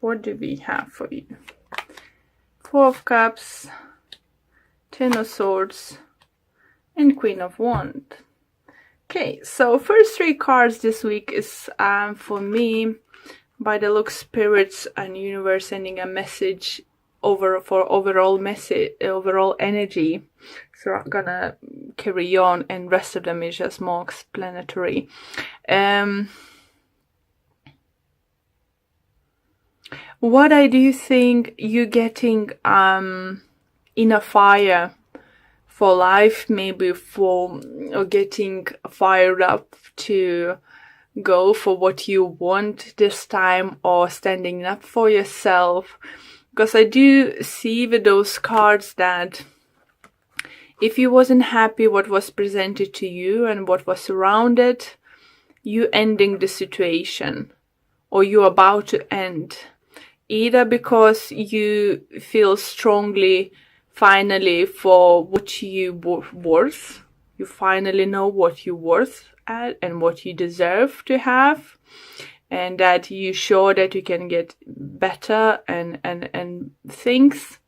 What do we have for you? Four of Cups, Ten of Swords, and Queen of Wands. Okay, so first three cards this week is for me, by the look, spirits and universe sending a message for overall energy. So I'm gonna carry on, and rest of them is just more explanatory. What I do think you're getting in a fire for life, maybe for or getting fired up to go for what you want this time, or standing up for yourself. Because I do see with those cards that if you wasn't happy what was presented to you and what was surrounded, you ending the situation, or you're about to end. Either because you feel strongly finally for what you worth, you finally know what you're worth at and what you deserve to have, and that you're sure that you can get better and things.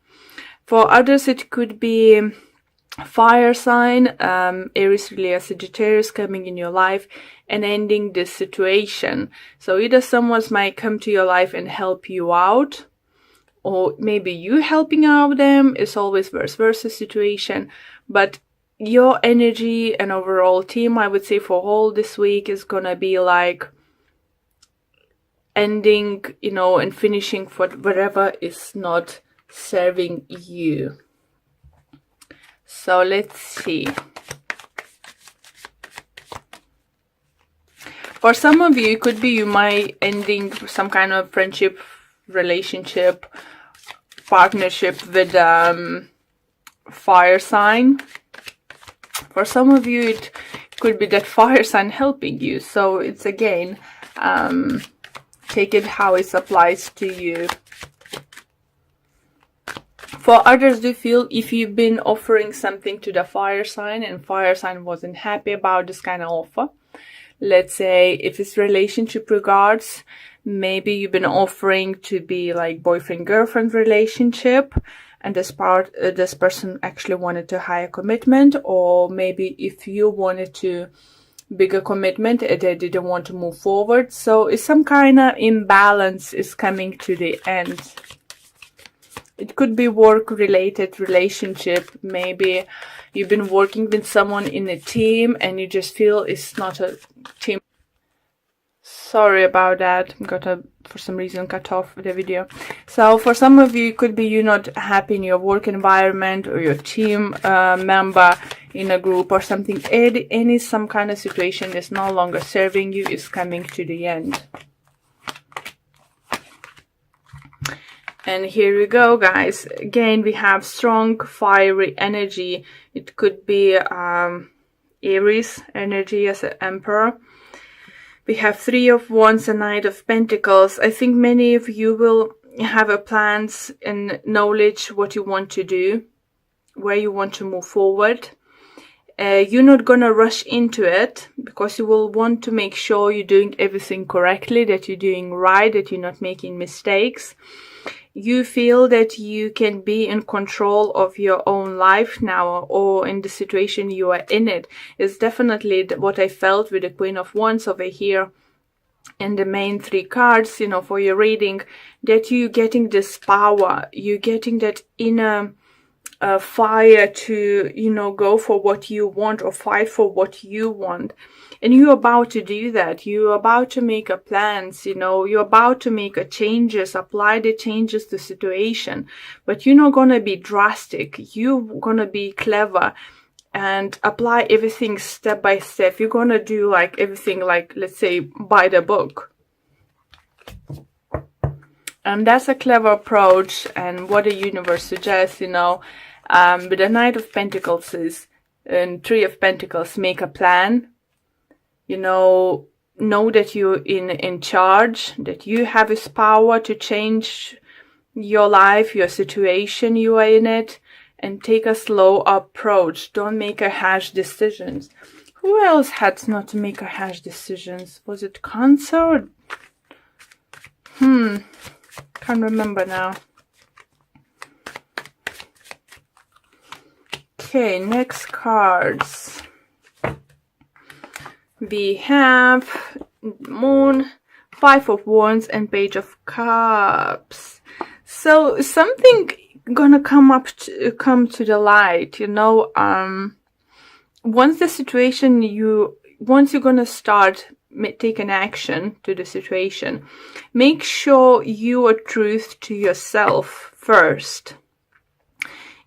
For others it could be fire sign, Aries, Leo, Sagittarius coming in your life and ending this situation. So either someone might come to your life and help you out, or maybe you helping out them. It's always vice versa situation. But your energy and overall team, I would say, for all this week is gonna be like ending, and finishing for whatever is not serving you. So let's see. For some of you, it could be you might ending some kind of friendship, relationship, partnership with fire sign. For some of you, it could be that fire sign helping you. So it's again, take it how it applies to you. For others, do feel if you've been offering something to the fire sign and fire sign wasn't happy about this kind of offer. Let's say if it's relationship regards, maybe you've been offering to be like boyfriend-girlfriend relationship, and this person actually wanted to higher commitment, or maybe if you wanted to bigger commitment, they didn't want to move forward. So it's some kind of imbalance is coming to the end. It could be work-related relationship. Maybe you've been working with someone in a team and you just feel it's not a team. Sorry about that. Got to, for some reason, cut off the video. So for some of you, it could be you're not happy in your work environment, or your team member in a group or something. Some kind of situation is no longer serving you, is coming to the end. And here we go, guys. Again, we have strong, fiery energy. It could be Aries energy as an Emperor. We have Three of Wands and Knight of Pentacles. I think many of you will have a plans and knowledge what you want to do, where you want to move forward. You're not gonna rush into it, because you will want to make sure you're doing everything correctly, that you're doing right, that you're not making mistakes. You feel that you can be in control of your own life now, or in the situation you are in it. It's definitely what I felt with the Queen of Wands over here and the main three cards, for your reading, that you're getting this power, you're getting that inner fire to, go for what you want or fight for what you want. And you're about to do that. You're about to make a plans, you're about to make a changes, apply the changes to situation. But you're not going to be drastic. You're going to be clever and apply everything step by step. You're going to do like everything, like, let's say, by the book. And that's a clever approach, and what the universe suggests, with the Knight of Pentacles and Three of Pentacles, make a plan. Know that you're in charge, that you have this power to change your life, your situation you are in it, and take a slow approach. Don't make a harsh decisions. Who else had not to make a harsh decisions? Was it Cancer? Cancer can't remember now. Okay, next cards. We have Moon, Five of Wands, and Page of Cups. So something gonna come to the light, you know. Once you're gonna start taking action to the situation, make sure you are truth to yourself first.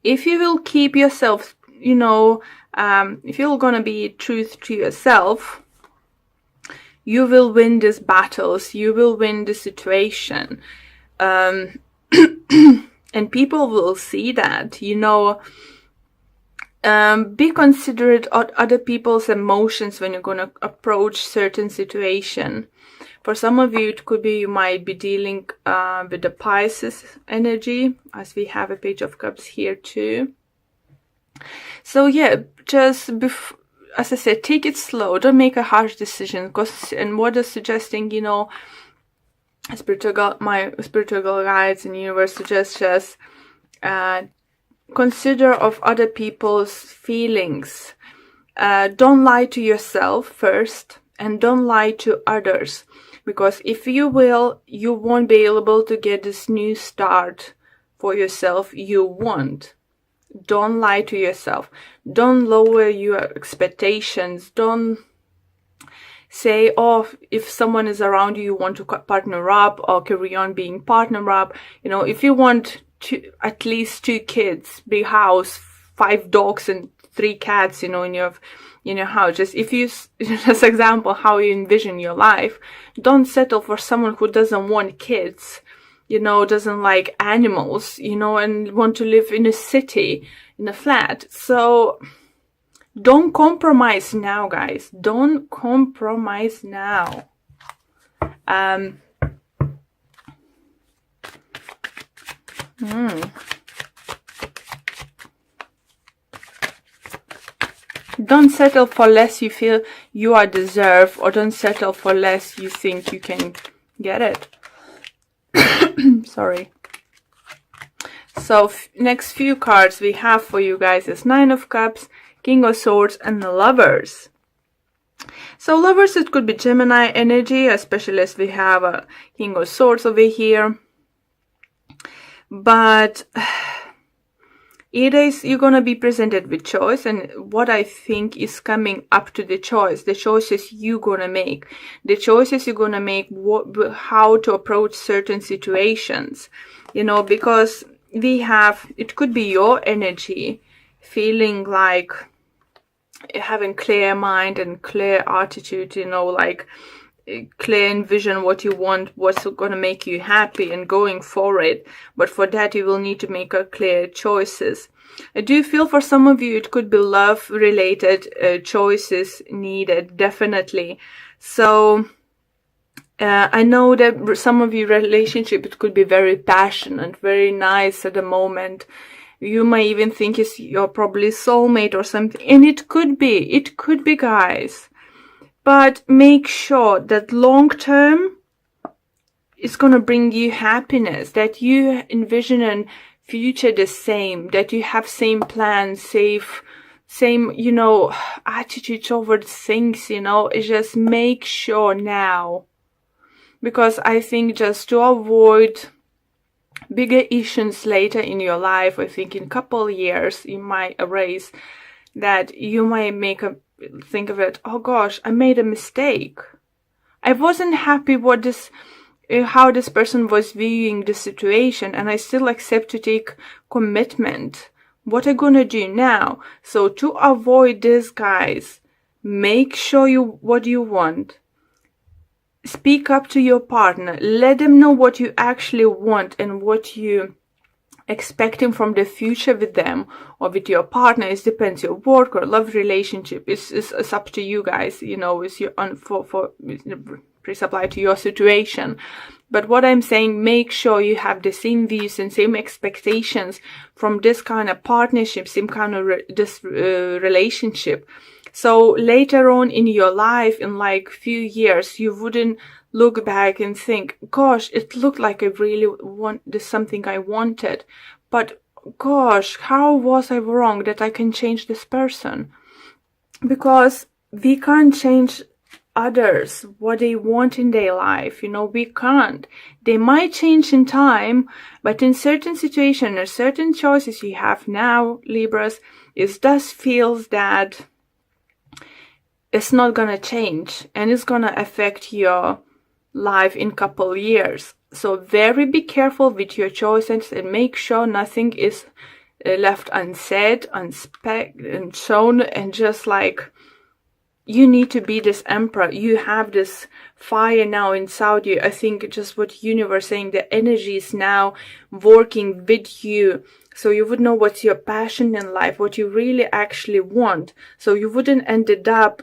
If you will keep yourself, you know, if you're gonna be truth to yourself, you will win these battles, you will win the situation. And people will see that, you know. Be considerate of other people's emotions when you're going to approach certain situation. For some of you, it could be you might be dealing with the Pisces energy, as we have a Page of Cups here too. So yeah, just as I said, take it slow. Don't make a harsh decision. And what is suggesting, you know, my spiritual guides and universe suggest just consider of other people's feelings. Don't lie to yourself first, and don't lie to others, because if you will, you won't be able to get this new start for yourself you want. Don't lie to yourself. Don't lower your expectations. Don't say, oh, if someone is around you, you want to partner up or carry on being partner up. You know, if you want at least 2 kids, big house, 5 dogs and 3 cats, you know, in your house. Just if you, just example, how you envision your life, don't settle for someone who doesn't want kids, you know, doesn't like animals, you know, and want to live in a city, in a flat. So don't compromise now, guys. Don't compromise now. Don't settle for less you feel you are deserved, or don't settle for less you think you can get it. Sorry. So next few cards we have for you guys is Nine of Cups, King of Swords, and the Lovers. So Lovers, it could be Gemini energy, especially as we have a King of Swords over here. But you're going to be presented with choice, and what I think is coming up to the choices you're going to make. The choices you're going to make, how to approach certain situations, you know, because it could be your energy feeling like having clear mind and clear attitude, you know, like clear in vision what you want, what's going to make you happy, and going for it. But for that you will need to make a clear choices. I do feel for some of you it could be love related choices needed, definitely. So I know that some of your relationship, it could be very passionate, very nice at the moment. You might even think you're probably soulmate or something, and it could be, guys. But make sure that long term it's going to bring you happiness, that you envision a future the same, that you have same plans, same, you know, attitude towards things, you know. It's just make sure now. Because I think just to avoid bigger issues later in your life, I think in a couple of years you might erase that, you might think of it, oh gosh, I made a mistake. I wasn't happy how this person was viewing the situation, and I still accept to take commitment. What am I gonna do now? So to avoid this, guys, make sure what you want. Speak up to your partner. Let them know what you actually want and what you expecting from the future with them or with your partner. It depends your work or love relationship. It's up to you guys, you know. It's your please apply to your situation. But what I'm saying, make sure you have the same views and same expectations from this kind of partnership, same kind of relationship. So later on in your life, in like few years, you wouldn't look back and think, gosh, it looked like I really this something I wanted. But gosh, how was I wrong that I can change this person? Because we can't change others, what they want in their life, we can't. They might change in time, but in certain situations or certain choices you have now, Libras, it does feels that it's not gonna change and it's gonna affect your life in couple years. So very be careful with your choices and make sure nothing is left unsaid, and shown, and just like, you need to be this emperor. You have this fire now inside you. I think just what universe saying, the energy is now working with you. So you would know what's your passion in life, what you really actually want. So you wouldn't ended up,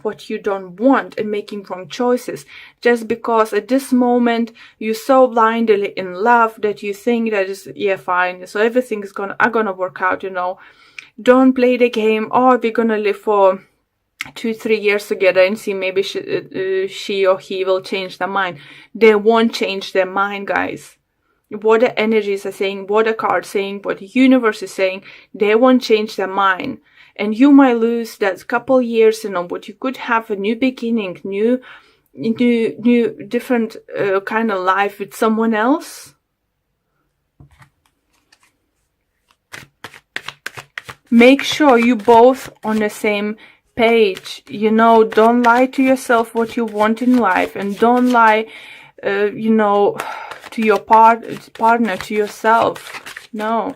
what you don't want and making wrong choices. Just because at this moment you're so blindly in love that you think that is, yeah, fine. So everything is gonna work out, Don't play the game, oh, we're gonna live for 2-3 years together and see maybe she or he will change their mind. They won't change their mind, guys. What the energies are saying, what the cards saying, what the universe is saying, they won't change their mind. And you might lose that couple years, but you could have a new beginning, new different kind of life with someone else. Make sure you both on the same page, don't lie to yourself what you want in life, and don't lie, to your partner, to yourself. No.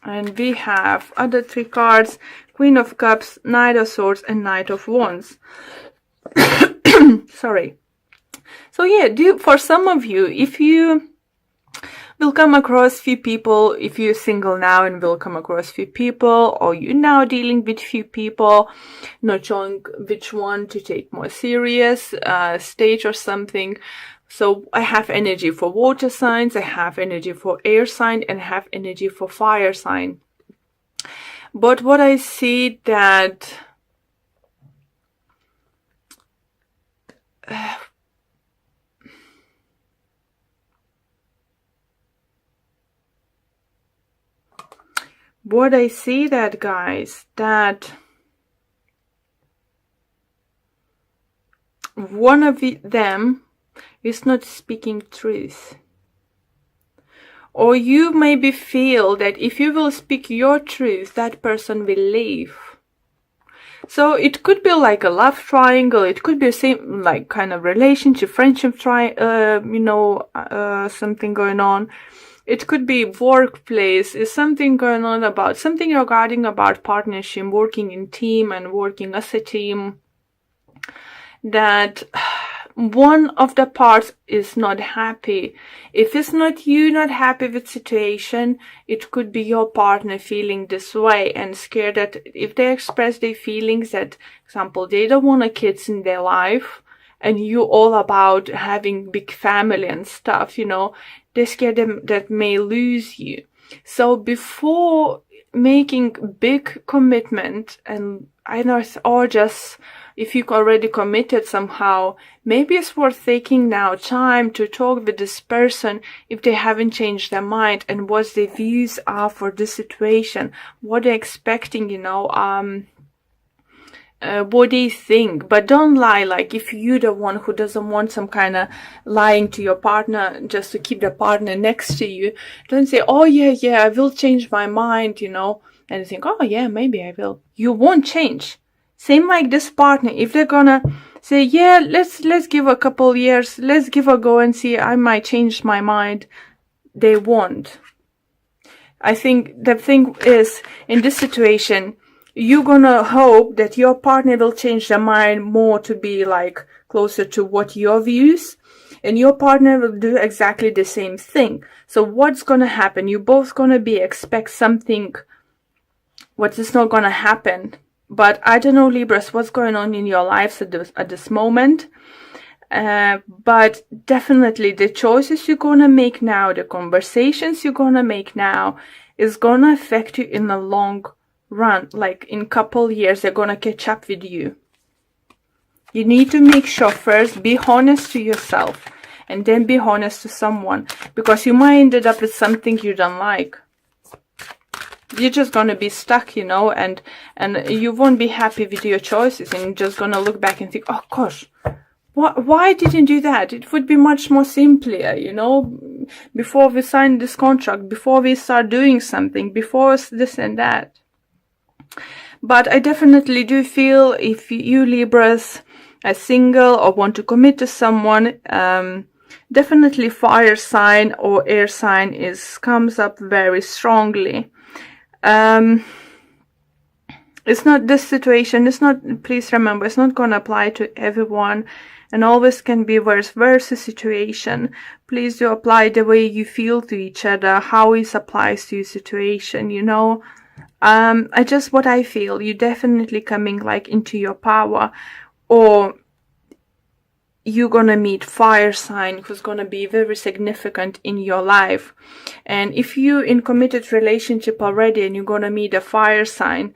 And we have other 3 cards, Queen of Cups, Knight of Swords, and Knight of Wands. Sorry. So yeah, for some of you, if you will come across few people, if you're single now and will come across few people, or you're now dealing with few people, not showing which one to take more serious stage or something. So I have energy for water signs, I have energy for air sign, and I have energy for fire sign. But what I see that guys, that one of them is not speaking truth. Or you maybe feel that if you will speak your truth, that person will leave. So it could be like a love triangle, it could be the same like kind of relationship, friendship something going on. It could be workplace, is something going on about something regarding about partnership, working in team and working as a team, that one of the parts is not happy. If it's not you not happy with situation, it could be your partner feeling this way and scared that if they express their feelings that, example, they don't want a kids in their life, and you all about having big family and stuff, they're scared that may lose you. So before making big commitment, and I know, or just if you already committed somehow, maybe it's worth taking now time to talk with this person if they haven't changed their mind, and what their views are for this situation, what they're expecting, what they think. But don't lie, like if you're the one who doesn't want some kind of lying to your partner just to keep the partner next to you, don't say, oh yeah, I will change my mind, and you think, oh yeah, maybe I will. You won't change. Same like this partner, if they're gonna say, yeah, let's give a couple years, let's give a go and see, I might change my mind, they won't. I think the thing is, in this situation, you're gonna hope that your partner will change their mind more to be like closer to what your views, and your partner will do exactly the same thing. So what's gonna happen? You're both gonna expect something what is not gonna happen. But I don't know, Libras, what's going on in your lives at this moment. But definitely the choices you're gonna make now, the conversations you're gonna make now is gonna affect you in the long run. Like in couple years, they're gonna catch up with you. You need to make sure first, be honest to yourself and then be honest to someone, because you might end up with something you don't like. You're just gonna be stuck, you know, and you won't be happy with your choices, and you're just gonna look back and think, oh gosh, why didn't do that? It would be much more simpler, you know, before we sign this contract, before we start doing something, before this and that. But I definitely do feel if you Libras are single or want to commit to someone, definitely fire sign or air sign comes up very strongly. It's not this situation, please remember, it's not going to apply to everyone, and always can be vice versa situation. Please do apply the way you feel to each other, how it applies to your situation, you know. What I feel, you definitely coming like into your power, or you're gonna meet fire sign who's gonna be very significant in your life. And if you in committed relationship already and you're gonna meet a fire sign,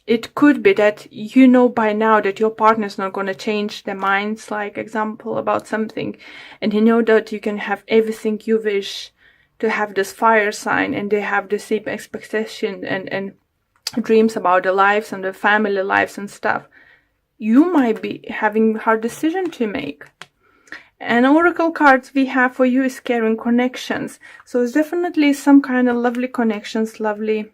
it could be that you know by now that your partner's not gonna change their minds, like example about something, and you know that you can have everything you wish to have this fire sign, and they have the same expectation and dreams about their lives and their family lives and stuff. You might be having a hard decision to make. And oracle cards we have for you is carrying connections. So it's definitely some kind of lovely connections, lovely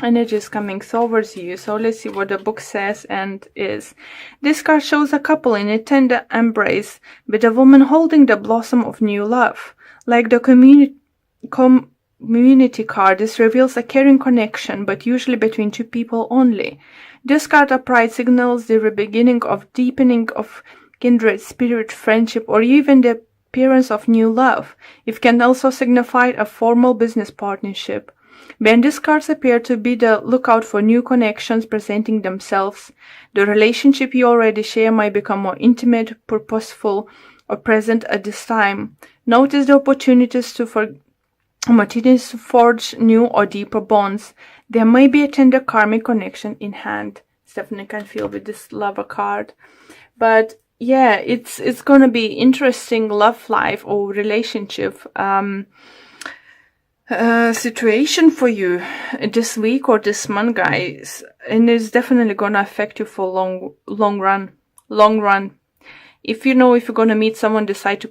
energies coming towards you. So let's see what the book says and is. This card shows a couple in a tender embrace with a woman holding the blossom of new love. Like the community card, this reveals a caring connection, but usually between two people only. This card upright signals the beginning of deepening of kindred spirit, friendship, or even the appearance of new love. It can also signify a formal business partnership. When these cards appear to be the lookout for new connections presenting themselves, the relationship you already share might become more intimate, purposeful, or present at this time. Notice the opportunities to forge new or deeper bonds. There may be a tender karmic connection in hand. Definitely can feel with this lover card. But yeah, it's gonna be interesting love life or relationship situation for you this week or this month, guys. And it's definitely gonna affect you for long run. If you're gonna meet someone, decide to